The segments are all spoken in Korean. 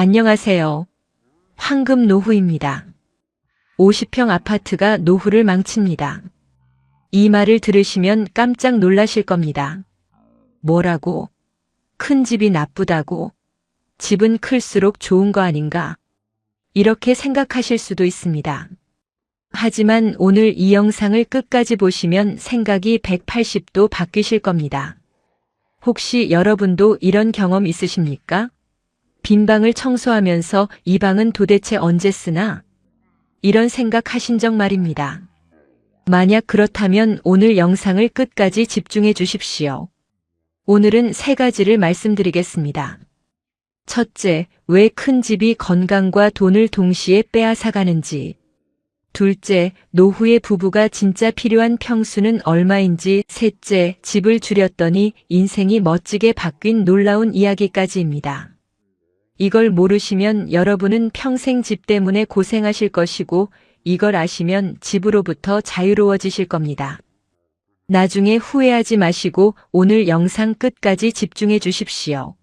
안녕하세요. 황금 노후입니다. 50평 아파트가 노후를 망칩니다. 이 말을 들으시면 깜짝 놀라실 겁니다. 뭐라고? 큰 집이 나쁘다고? 집은 클수록 좋은 거 아닌가? 이렇게 생각하실 수도 있습니다. 하지만 오늘 이 영상을 끝까지 보시면 생각이 180도 바뀌실 겁니다. 혹시 여러분도 이런 경험 있으십니까? 빈 방을 청소하면서 이 방은 도대체 언제 쓰나? 이런 생각하신 적 말입니다. 만약 그렇다면 오늘 영상을 끝까지 집중해 주십시오. 오늘은 3가지를 말씀드리겠습니다. 첫째, 왜 큰 집이 건강과 돈을 동시에 빼앗아가는지. 둘째, 노후의 부부가 진짜 필요한 평수는 얼마인지. 셋째, 집을 줄였더니 인생이 멋지게 바뀐 놀라운 이야기까지입니다. 이걸 모르시면 여러분은 평생 집 때문에 고생하실 것이고, 이걸 아시면 집으로부터 자유로워지실 겁니다. 나중에 후회하지 마시고 오늘 영상 끝까지 집중해 주십시오.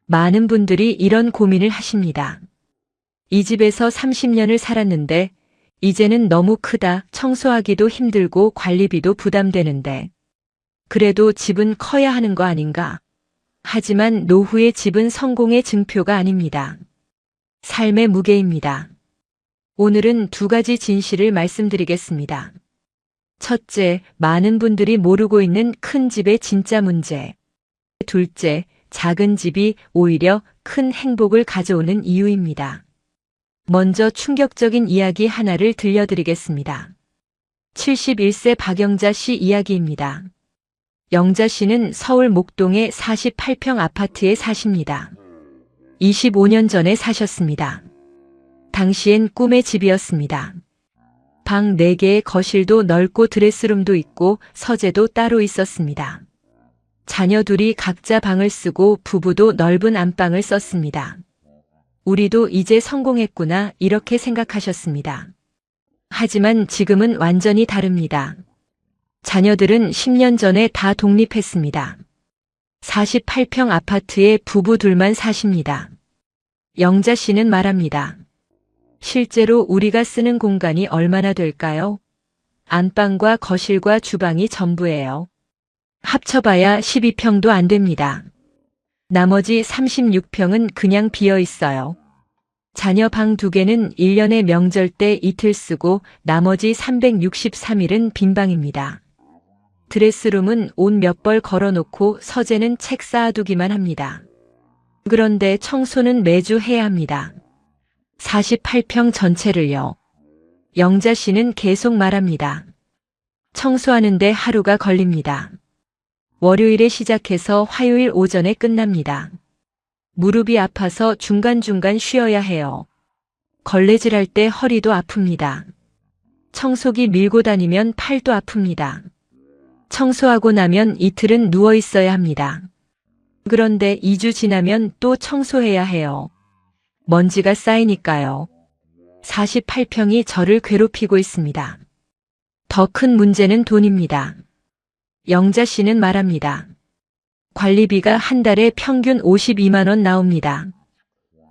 많은 분들이 이런 고민을 하십니다. 이 집에서 30년을 살았는데 이제는 너무 크다, 청소하기도 힘들고 관리비도 부담되는데 그래도 집은 커야 하는 거 아닌가? 하지만 노후의 집은 성공의 증표가 아닙니다. 삶의 무게입니다. 오늘은 2가지 진실을 말씀드리겠습니다. 첫째, 많은 분들이 모르고 있는 큰 집의 진짜 문제. 둘째, 작은 집이 오히려 큰 행복을 가져오는 이유입니다. 먼저 충격적인 이야기 하나를 들려드리겠습니다. 71세 박영자 씨 이야기입니다. 영자 씨는 서울 목동의 48평 아파트에 사십니다. 25년 전에 사셨습니다. 당시엔 꿈의 집이었습니다. 방 4개에 거실도 넓고 드레스룸도 있고 서재도 따로 있었습니다. 자녀 둘이 각자 방을 쓰고 부부도 넓은 안방을 썼습니다. 우리도 이제 성공했구나 이렇게 생각하셨습니다. 하지만 지금은 완전히 다릅니다. 자녀들은 10년 전에 다 독립했습니다. 48평 아파트에 부부 둘만 사십니다. 영자 씨는 말합니다. 실제로 우리가 쓰는 공간이 얼마나 될까요? 안방과 거실과 주방이 전부예요. 합쳐봐야 12평도 안 됩니다. 나머지 36평은 그냥 비어 있어요. 자녀 방 2개는 1년에 명절 때 이틀 쓰고 나머지 363일은 빈 방입니다. 드레스룸은 옷 몇 벌 걸어놓고 서재는 책 쌓아두기만 합니다. 그런데 청소는 매주 해야 합니다. 48평 전체를요. 영자 씨는 계속 말합니다. 청소하는데 하루가 걸립니다. 월요일에 시작해서 화요일 오전에 끝납니다. 무릎이 아파서 중간중간 쉬어야 해요. 걸레질할 때 허리도 아픕니다. 청소기 밀고 다니면 팔도 아픕니다. 청소하고 나면 이틀은 누워 있어야 합니다. 그런데 2주 지나면 또 청소해야 해요. 먼지가 쌓이니까요. 48평이 저를 괴롭히고 있습니다. 더 큰 문제는 돈입니다. 영자 씨는 말합니다. 관리비가 한 달에 평균 52만 원 나옵니다.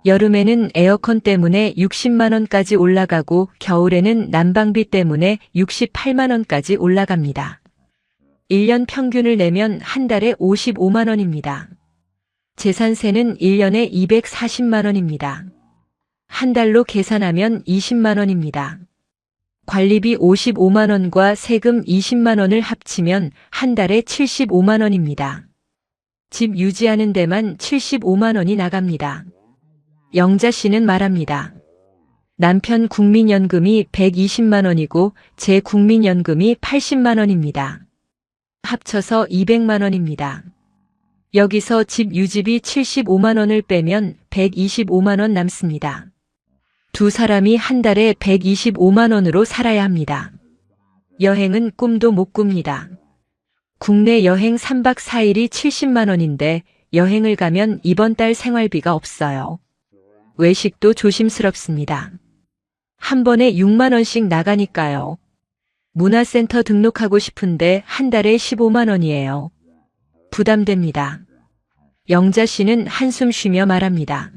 여름에는 에어컨 때문에 60만 원까지 올라가고 겨울에는 난방비 때문에 68만 원까지 올라갑니다. 1년 평균을 내면 한 달에 55만 원입니다. 재산세는 1년에 240만 원입니다. 한 달로 계산하면 20만 원입니다. 관리비 55만 원과 세금 20만 원을 합치면 한 달에 75만 원입니다. 집 유지하는 데만 75만 원이 나갑니다. 영자 씨는 말합니다. 남편 국민연금이 120만 원이고 제 국민연금이 80만 원입니다. 합쳐서 200만 원입니다. 여기서 집 유지비 75만 원을 빼면 125만 원 남습니다. 2사람이 한 달에 125만 원으로 살아야 합니다. 여행은 꿈도 못 꿉니다. 국내 여행 3박 4일이 70만 원인데 여행을 가면 이번 달 생활비가 없어요. 외식도 조심스럽습니다. 한 번에 6만 원씩 나가니까요. 문화센터 등록하고 싶은데 한 달에 15만 원이에요. 부담됩니다. 영자 씨는 한숨 쉬며 말합니다.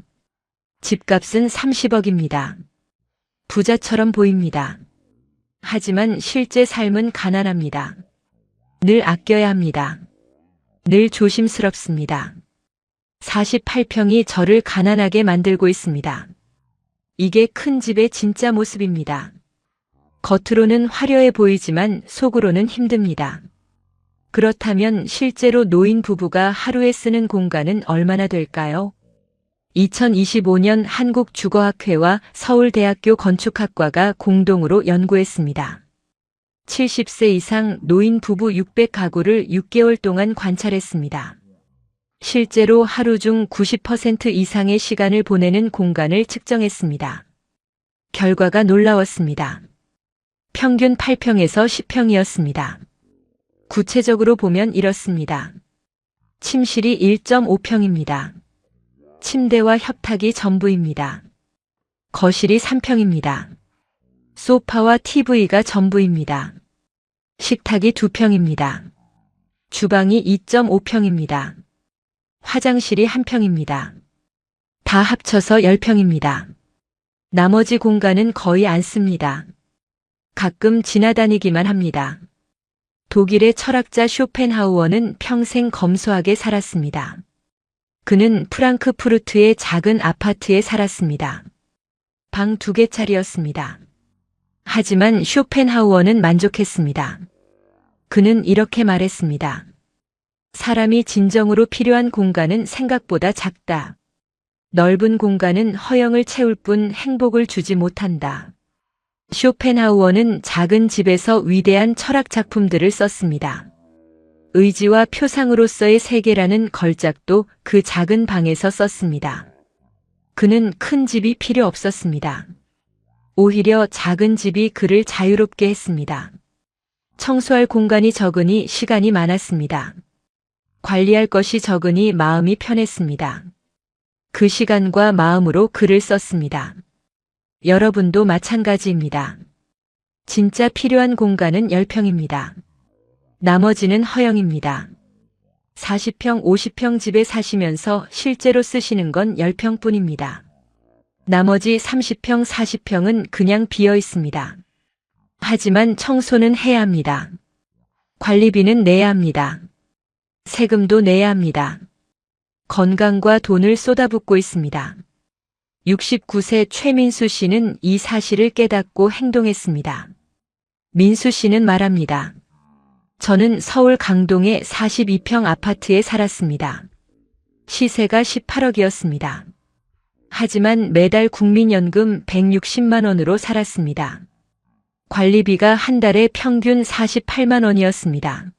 집값은 30억입니다. 부자처럼 보입니다. 하지만 실제 삶은 가난합니다. 늘 아껴야 합니다. 늘 조심스럽습니다. 48평이 저를 가난하게 만들고 있습니다. 이게 큰 집의 진짜 모습입니다. 겉으로는 화려해 보이지만 속으로는 힘듭니다. 그렇다면 실제로 노인 부부가 하루에 쓰는 공간은 얼마나 될까요? 2025년 한국주거학회와 서울대학교 건축학과가 공동으로 연구했습니다. 70세 이상 노인 부부 600가구를 6개월 동안 관찰했습니다. 실제로 하루 중 90% 이상의 시간을 보내는 공간을 측정했습니다. 결과가 놀라웠습니다. 평균 8평에서 10평이었습니다. 구체적으로 보면 이렇습니다. 침실이 1.5평입니다. 침대와 협탁이 전부입니다. 거실이 3평입니다. 소파와 TV가 전부입니다. 식탁이 2평입니다. 주방이 2.5평입니다. 화장실이 1평입니다. 다 합쳐서 10평입니다. 나머지 공간은 거의 안 씁니다. 가끔 지나다니기만 합니다. 독일의 철학자 쇼펜하우어는 평생 검소하게 살았습니다. 그는 프랑크푸르트의 작은 아파트에 살았습니다. 방 2개짜리였습니다. 하지만 쇼펜하우어는 만족했습니다. 그는 이렇게 말했습니다. 사람이 진정으로 필요한 공간은 생각보다 작다. 넓은 공간은 허영을 채울 뿐 행복을 주지 못한다. 쇼펜하우어는 작은 집에서 위대한 철학 작품들을 썼습니다. 의지와 표상으로서의 세계라는 걸작도 그 작은 방에서 썼습니다. 그는 큰 집이 필요 없었습니다. 오히려 작은 집이 그를 자유롭게 했습니다. 청소할 공간이 적으니 시간이 많았습니다. 관리할 것이 적으니 마음이 편했습니다. 그 시간과 마음으로 글을 썼습니다. 여러분도 마찬가지입니다. 진짜 필요한 공간은 10평입니다. 나머지는 허영입니다. 40평, 50평 집에 사시면서 실제로 쓰시는 건 10평뿐입니다. 나머지 30평, 40평은 그냥 비어 있습니다. 하지만 청소는 해야 합니다. 관리비는 내야 합니다. 세금도 내야 합니다. 건강과 돈을 쏟아붓고 있습니다. 69세 최민수 씨는 이 사실을 깨닫고 행동했습니다. 민수 씨는 말합니다. 저는 서울 강동의 42평 아파트에 살았습니다. 시세가 18억이었습니다. 하지만 매달 국민연금 160만 원으로 살았습니다. 관리비가 한 달에 평균 48만 원이었습니다.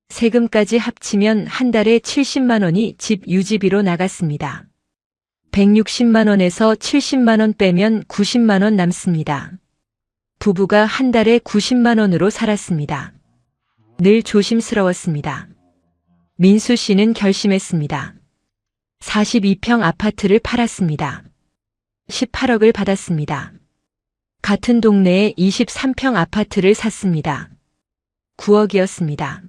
세금까지 합치면 한 달에 70만 원이 집 유지비로 나갔습니다. 160만 원에서 70만 원 빼면 90만 원 남습니다. 부부가 한 달에 90만 원으로 살았습니다. 늘 조심스러웠습니다. 민수 씨는 결심했습니다. 42평 아파트를 팔았습니다. 18억을 받았습니다. 같은 동네에 23평 아파트를 샀습니다. 9억이었습니다.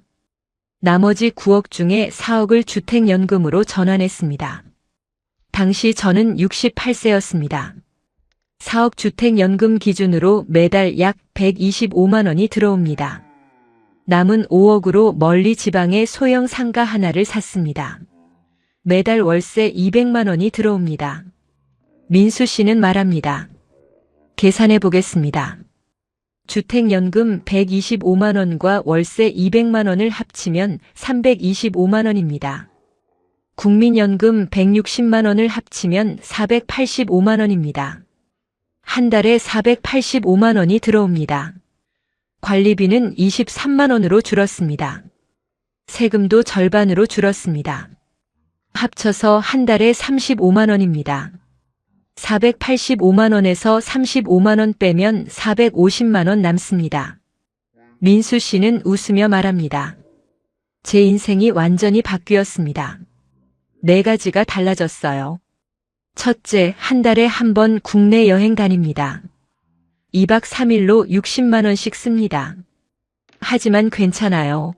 나머지 9억 중에 4억을 주택연금으로 전환했습니다. 당시 저는 68세였습니다. 4억 주택연금 기준으로 매달 약 125만 원이 들어옵니다. 남은 5억으로 멀리 지방의 소형 상가 하나를 샀습니다. 매달 월세 200만 원이 들어옵니다. 민수 씨는 말합니다. 계산해 보겠습니다. 주택연금 125만 원과 월세 200만 원을 합치면 325만 원입니다. 국민연금 160만 원을 합치면 485만 원입니다. 한 달에 485만 원이 들어옵니다. 관리비는 23만 원으로 줄었습니다. 세금도 절반으로 줄었습니다. 합쳐서 한 달에 35만 원입니다. 485만 원에서 35만 원 빼면 450만 원 남습니다. 민수 씨는 웃으며 말합니다. 제 인생이 완전히 바뀌었습니다. 4가지가 달라졌어요. 첫째, 한 달에 한 번 국내 여행 다닙니다. 2박 3일로 60만 원씩 씁니다. 하지만 괜찮아요.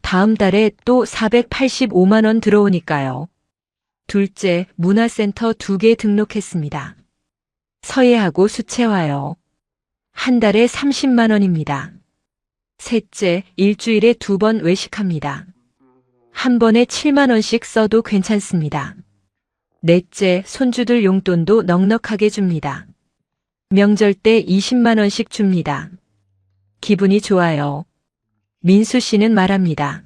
다음 달에 또 485만 원 들어오니까요. 둘째, 문화센터 2개 등록했습니다. 서예하고 수채화요. 한 달에 30만 원입니다. 셋째, 일주일에 2번 외식합니다. 한 번에 7만 원씩 써도 괜찮습니다. 넷째, 손주들 용돈도 넉넉하게 줍니다. 명절 때 20만 원씩 줍니다. 기분이 좋아요. 민수 씨는 말합니다.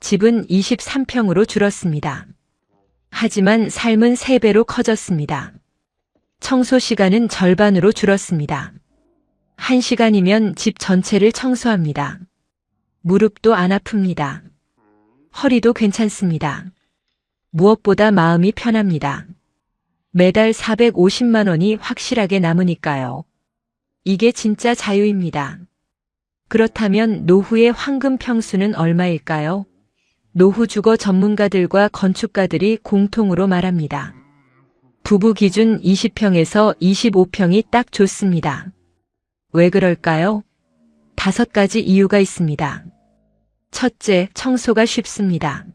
집은 23평으로 줄었습니다. 하지만 삶은 3배로 커졌습니다. 청소 시간은 절반으로 줄었습니다. 1시간이면 집 전체를 청소합니다. 무릎도 안 아픕니다. 허리도 괜찮습니다. 무엇보다 마음이 편합니다. 매달 450만 원이 확실하게 남으니까요. 이게 진짜 자유입니다. 그렇다면 노후의 황금 평수는 얼마일까요? 노후 주거 전문가들과 건축가들이 공통으로 말합니다. 부부 기준 20평에서 25평이 딱 좋습니다. 왜 그럴까요? 5가지 이유가 있습니다. 첫째, 청소가 쉽습니다.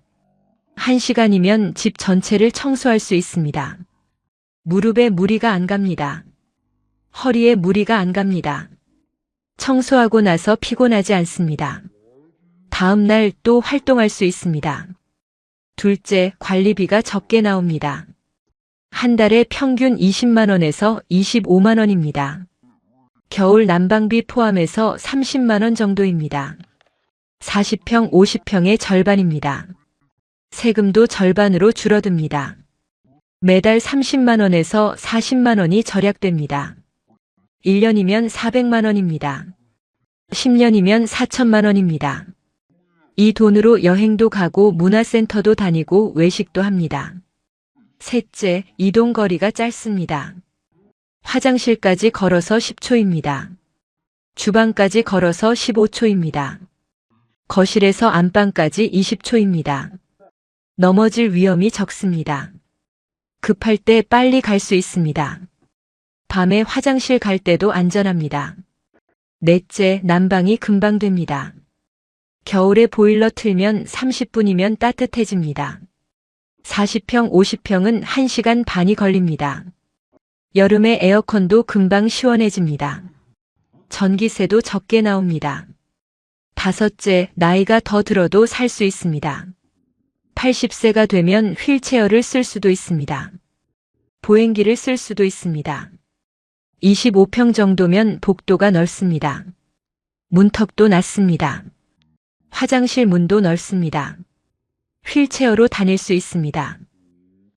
1시간이면 집 전체를 청소할 수 있습니다. 무릎에 무리가 안 갑니다. 허리에 무리가 안 갑니다. 청소하고 나서 피곤하지 않습니다. 다음 날 또 활동할 수 있습니다. 둘째, 관리비가 적게 나옵니다. 한 달에 평균 20만 원에서 25만 원입니다. 겨울 난방비 포함해서 30만 원 정도입니다. 40평, 50평의 절반입니다. 세금도 절반으로 줄어듭니다. 매달 30만 원에서 40만 원이 절약됩니다. 1년이면 400만 원입니다. 10년이면 4천만 원입니다. 이 돈으로 여행도 가고 문화센터도 다니고 외식도 합니다. 셋째, 이동 거리가 짧습니다. 화장실까지 걸어서 10초입니다. 주방까지 걸어서 15초입니다. 거실에서 안방까지 20초입니다. 넘어질 위험이 적습니다. 급할 때 빨리 갈 수 있습니다. 밤에 화장실 갈 때도 안전합니다. 넷째, 난방이 금방 됩니다. 겨울에 보일러 틀면 30분이면 따뜻해집니다. 40평, 50평은 1시간 반이 걸립니다. 여름에 에어컨도 금방 시원해집니다. 전기세도 적게 나옵니다. 다섯째, 나이가 더 들어도 살 수 있습니다. 80세가 되면 휠체어를 쓸 수도 있습니다. 보행기를 쓸 수도 있습니다. 25평 정도면 복도가 넓습니다. 문턱도 낮습니다. 화장실 문도 넓습니다. 휠체어로 다닐 수 있습니다.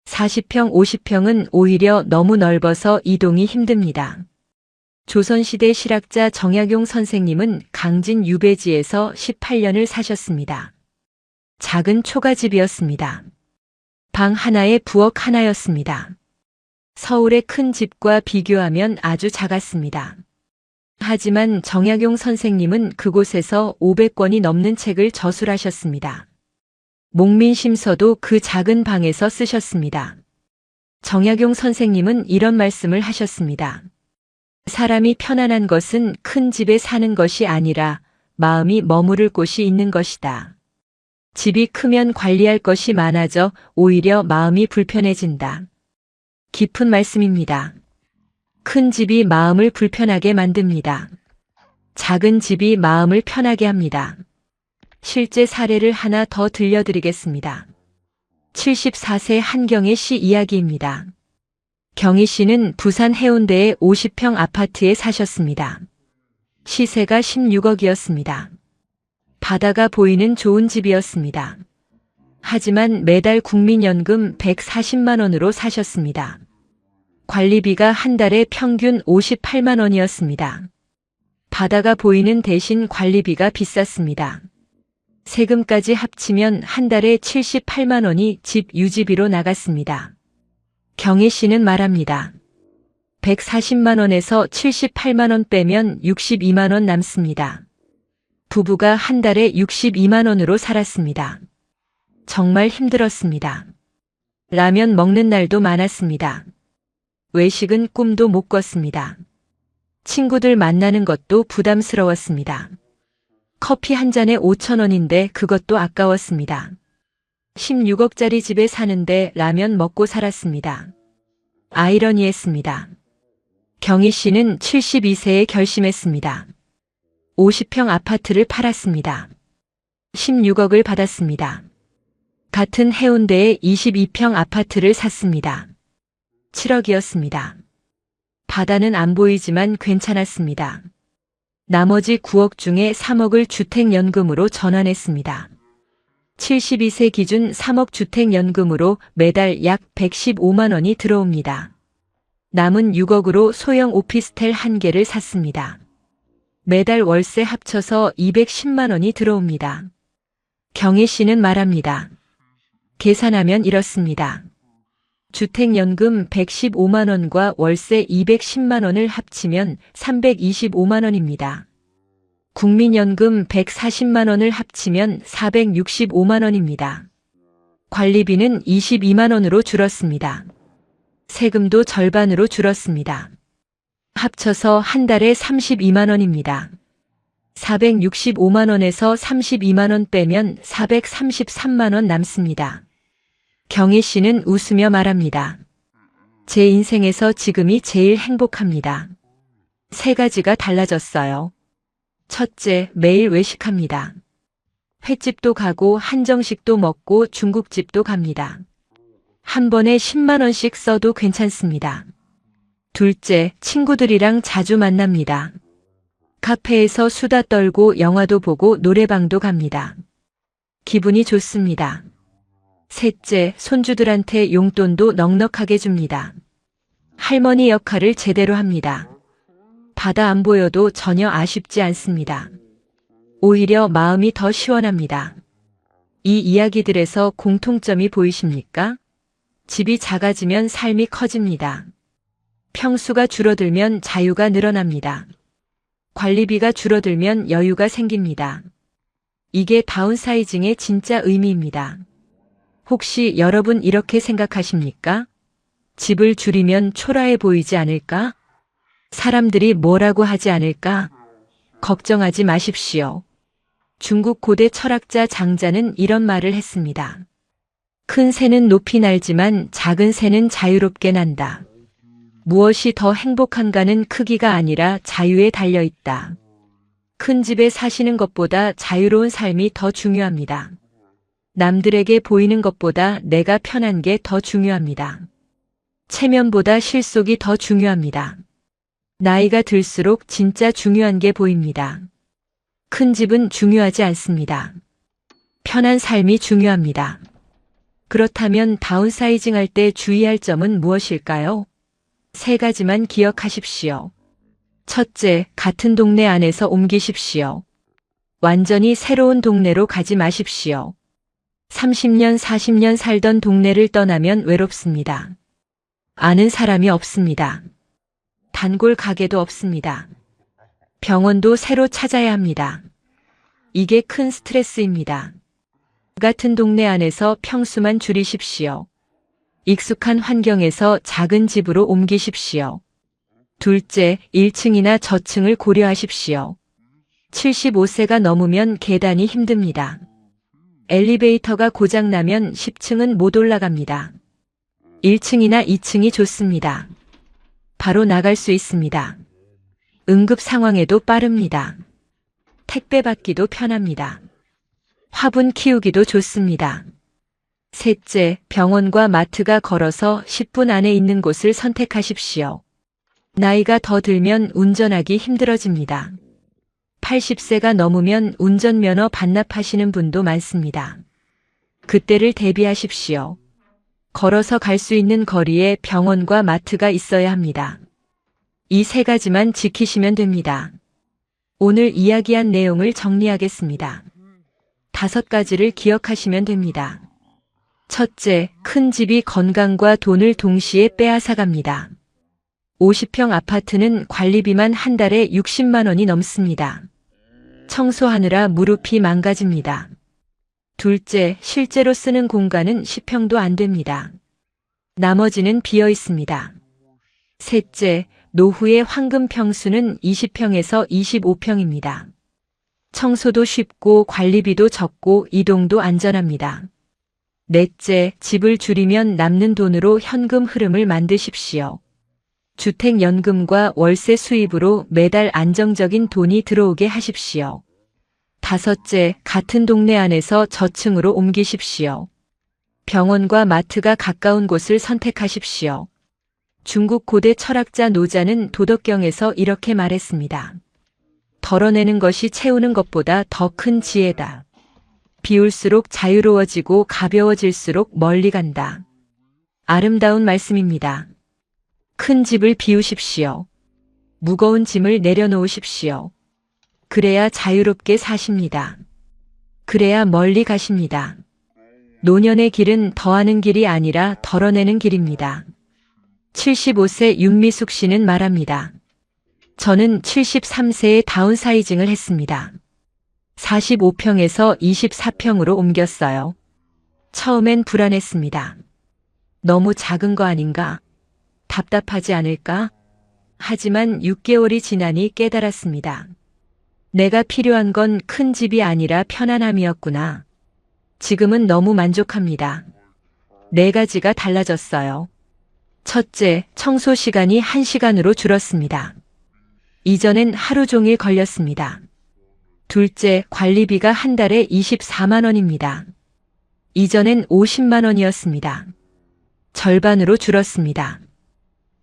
40평, 50평은 오히려 너무 넓어서 이동이 힘듭니다. 조선시대 실학자 정약용 선생님은 강진 유배지에서 18년을 사셨습니다. 작은 초가집이었습니다. 방 하나에 부엌 하나였습니다. 서울의 큰 집과 비교하면 아주 작았습니다. 하지만 정약용 선생님은 그곳에서 500권이 넘는 책을 저술하셨습니다. 목민심서도 그 작은 방에서 쓰셨습니다. 정약용 선생님은 이런 말씀을 하셨습니다. 사람이 편안한 것은 큰 집에 사는 것이 아니라 마음이 머무를 곳이 있는 것이다. 집이 크면 관리할 것이 많아져 오히려 마음이 불편해진다. 깊은 말씀입니다. 큰 집이 마음을 불편하게 만듭니다. 작은 집이 마음을 편하게 합니다. 실제 사례를 하나 더 들려드리겠습니다. 74세 한경애 씨 이야기입니다. 경희 씨는 부산 해운대의 50평 아파트에 사셨습니다. 시세가 16억이었습니다. 바다가 보이는 좋은 집이었습니다. 하지만 매달 국민연금 140만 원으로 사셨습니다. 관리비가 한 달에 평균 58만 원이었습니다. 바다가 보이는 대신 관리비가 비쌌습니다. 세금까지 합치면 한 달에 78만 원이 집 유지비로 나갔습니다. 경혜 씨는 말합니다. 140만 원에서 78만 원 빼면 62만 원 남습니다. 부부가 한 달에 62만 원으로 살았습니다. 정말 힘들었습니다. 라면 먹는 날도 많았습니다. 외식은 꿈도 못 꿨습니다. 친구들 만나는 것도 부담스러웠습니다. 커피 한 잔에 5천 원인데 그것도 아까웠습니다. 16억짜리 집에 사는데 라면 먹고 살았습니다. 아이러니했습니다. 경희 씨는 72세에 결심했습니다. 50평 아파트를 팔았습니다. 16억을 받았습니다. 같은 해운대에 22평 아파트를 샀습니다. 7억이었습니다. 바다는 안 보이지만 괜찮았습니다. 나머지 9억 중에 3억을 주택연금으로 전환했습니다. 72세 기준 3억 주택연금으로 매달 약 115만 원이 들어옵니다. 남은 6억으로 소형 오피스텔 1개를 샀습니다. 매달 월세 합쳐서 210만 원이 들어옵니다. 경희 씨는 말합니다. 계산하면 이렇습니다. 주택연금 115만 원과 월세 210만 원을 합치면 325만 원입니다. 국민연금 140만 원을 합치면 465만 원입니다. 관리비는 22만 원으로 줄었습니다. 세금도 절반으로 줄었습니다. 합쳐서 한 달에 32만 원입니다. 465만 원에서 32만 원 빼면 433만 원 남습니다. 경희 씨는 웃으며 말합니다. 제 인생에서 지금이 제일 행복합니다. 3가지가 달라졌어요. 첫째, 매일 외식합니다. 횟집도 가고 한정식도 먹고 중국집도 갑니다. 한 번에 10만 원씩 써도 괜찮습니다. 둘째, 친구들이랑 자주 만납니다. 카페에서 수다 떨고 영화도 보고 노래방도 갑니다. 기분이 좋습니다. 셋째, 손주들한테 용돈도 넉넉하게 줍니다. 할머니 역할을 제대로 합니다. 바다 안 보여도 전혀 아쉽지 않습니다. 오히려 마음이 더 시원합니다. 이 이야기들에서 공통점이 보이십니까? 집이 작아지면 삶이 커집니다. 평수가 줄어들면 자유가 늘어납니다. 관리비가 줄어들면 여유가 생깁니다. 이게 다운사이징의 진짜 의미입니다. 혹시 여러분 이렇게 생각하십니까? 집을 줄이면 초라해 보이지 않을까? 사람들이 뭐라고 하지 않을까? 걱정하지 마십시오. 중국 고대 철학자 장자는 이런 말을 했습니다. 큰 새는 높이 날지만 작은 새는 자유롭게 난다. 무엇이 더 행복한가는 크기가 아니라 자유에 달려 있다. 큰 집에 사시는 것보다 자유로운 삶이 더 중요합니다. 남들에게 보이는 것보다 내가 편한 게 더 중요합니다. 체면보다 실속이 더 중요합니다. 나이가 들수록 진짜 중요한 게 보입니다. 큰 집은 중요하지 않습니다. 편한 삶이 중요합니다. 그렇다면 다운사이징 할 때 주의할 점은 무엇일까요? 3가지만 기억하십시오. 첫째, 같은 동네 안에서 옮기십시오. 완전히 새로운 동네로 가지 마십시오. 30년, 40년 살던 동네를 떠나면 외롭습니다. 아는 사람이 없습니다. 단골 가게도 없습니다. 병원도 새로 찾아야 합니다. 이게 큰 스트레스입니다. 같은 동네 안에서 평수만 줄이십시오. 익숙한 환경에서 작은 집으로 옮기십시오. 둘째, 1층이나 저층을 고려하십시오. 75세가 넘으면 계단이 힘듭니다. 엘리베이터가 고장나면 10층은 못 올라갑니다. 1층이나 2층이 좋습니다. 바로 나갈 수 있습니다. 응급 상황에도 빠릅니다. 택배 받기도 편합니다. 화분 키우기도 좋습니다. 셋째, 병원과 마트가 걸어서 10분 안에 있는 곳을 선택하십시오. 나이가 더 들면 운전하기 힘들어집니다. 80세가 넘으면 운전면허 반납하시는 분도 많습니다. 그때를 대비하십시오. 걸어서 갈 수 있는 거리에 병원과 마트가 있어야 합니다. 이 3가지만 지키시면 됩니다. 오늘 이야기한 내용을 정리하겠습니다. 5가지를 기억하시면 됩니다. 첫째, 큰 집이 건강과 돈을 동시에 빼앗아갑니다. 50평 아파트는 관리비만 한 달에 60만 원이 넘습니다. 청소하느라 무릎이 망가집니다. 둘째, 실제로 쓰는 공간은 10평도 안 됩니다. 나머지는 비어 있습니다. 셋째, 노후의 황금 평수는 20평에서 25평입니다. 청소도 쉽고 관리비도 적고 이동도 안전합니다. 넷째, 집을 줄이면 남는 돈으로 현금 흐름을 만드십시오. 주택연금과 월세 수입으로 매달 안정적인 돈이 들어오게 하십시오. 다섯째, 같은 동네 안에서 저층으로 옮기십시오. 병원과 마트가 가까운 곳을 선택하십시오. 중국 고대 철학자 노자는 도덕경에서 이렇게 말했습니다. 덜어내는 것이 채우는 것보다 더 큰 지혜다. 비울수록 자유로워지고 가벼워질수록 멀리 간다. 아름다운 말씀입니다. 큰 집을 비우십시오. 무거운 짐을 내려놓으십시오. 그래야 자유롭게 사십니다. 그래야 멀리 가십니다. 노년의 길은 더하는 길이 아니라 덜어내는 길입니다. 75세 윤미숙 씨는 말합니다. 저는 73세에 다운사이징을 했습니다. 45평에서 24평으로 옮겼어요. 처음엔 불안했습니다. 너무 작은 거 아닌가? 답답하지 않을까? 하지만 6개월이 지나니 깨달았습니다. 내가 필요한 건 큰 집이 아니라 편안함이었구나. 지금은 너무 만족합니다. 4가지가 달라졌어요. 첫째, 청소 시간이 1시간으로 줄었습니다. 이전엔 하루 종일 걸렸습니다. 둘째, 관리비가 한 달에 24만 원입니다. 이전엔 50만 원이었습니다. 절반으로 줄었습니다.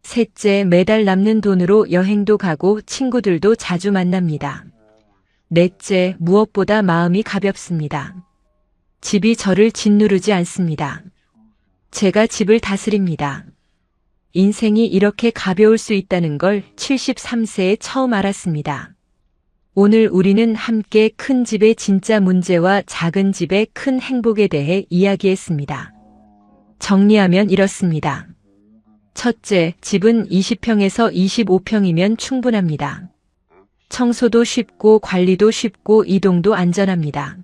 셋째, 매달 남는 돈으로 여행도 가고 친구들도 자주 만납니다. 넷째, 무엇보다 마음이 가볍습니다. 집이 저를 짓누르지 않습니다. 제가 집을 다스립니다. 인생이 이렇게 가벼울 수 있다는 걸 73세에 처음 알았습니다. 오늘 우리는 함께 큰 집의 진짜 문제와 작은 집의 큰 행복에 대해 이야기했습니다. 정리하면 이렇습니다. 첫째, 집은 20평에서 25평이면 충분합니다. 청소도 쉽고 관리도 쉽고 이동도 안전합니다.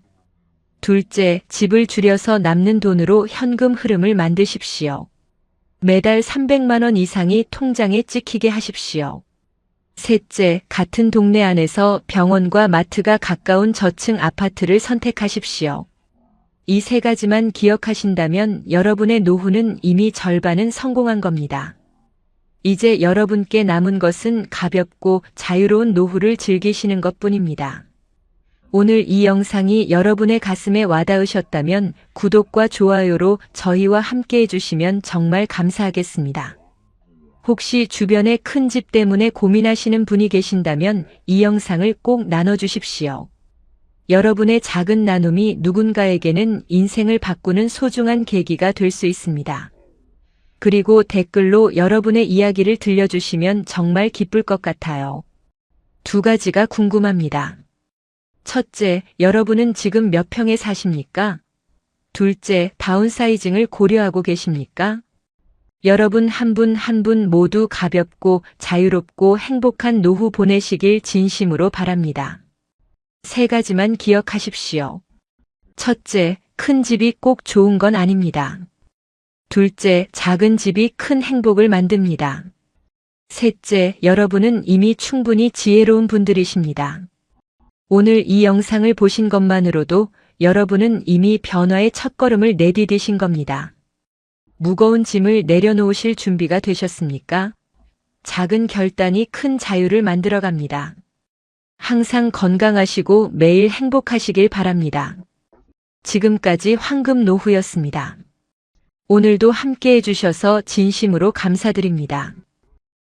둘째, 집을 줄여서 남는 돈으로 현금 흐름을 만드십시오. 매달 300만 원 이상이 통장에 찍히게 하십시오. 셋째, 같은 동네 안에서 병원과 마트가 가까운 저층 아파트를 선택하십시오. 이 3가지만 기억하신다면 여러분의 노후는 이미 절반은 성공한 겁니다. 이제 여러분께 남은 것은 가볍고 자유로운 노후를 즐기시는 것뿐입니다. 오늘 이 영상이 여러분의 가슴에 와닿으셨다면 구독과 좋아요로 저희와 함께 해주시면 정말 감사하겠습니다. 혹시 주변에 큰 집 때문에 고민하시는 분이 계신다면 이 영상을 꼭 나눠주십시오. 여러분의 작은 나눔이 누군가에게는 인생을 바꾸는 소중한 계기가 될 수 있습니다. 그리고 댓글로 여러분의 이야기를 들려주시면 정말 기쁠 것 같아요. 2가지가 궁금합니다. 첫째, 여러분은 지금 몇 평에 사십니까? 둘째, 다운사이징을 고려하고 계십니까? 여러분 한 분 한 분 모두 가볍고 자유롭고 행복한 노후 보내시길 진심으로 바랍니다. 3가지만 기억하십시오. 첫째, 큰 집이 꼭 좋은 건 아닙니다. 둘째, 작은 집이 큰 행복을 만듭니다. 셋째, 여러분은 이미 충분히 지혜로운 분들이십니다. 오늘 이 영상을 보신 것만으로도 여러분은 이미 변화의 첫걸음을 내디디신 겁니다. 무거운 짐을 내려놓으실 준비가 되셨습니까? 작은 결단이 큰 자유를 만들어갑니다. 항상 건강하시고 매일 행복하시길 바랍니다. 지금까지 황금 노후였습니다. 오늘도 함께 해주셔서 진심으로 감사드립니다.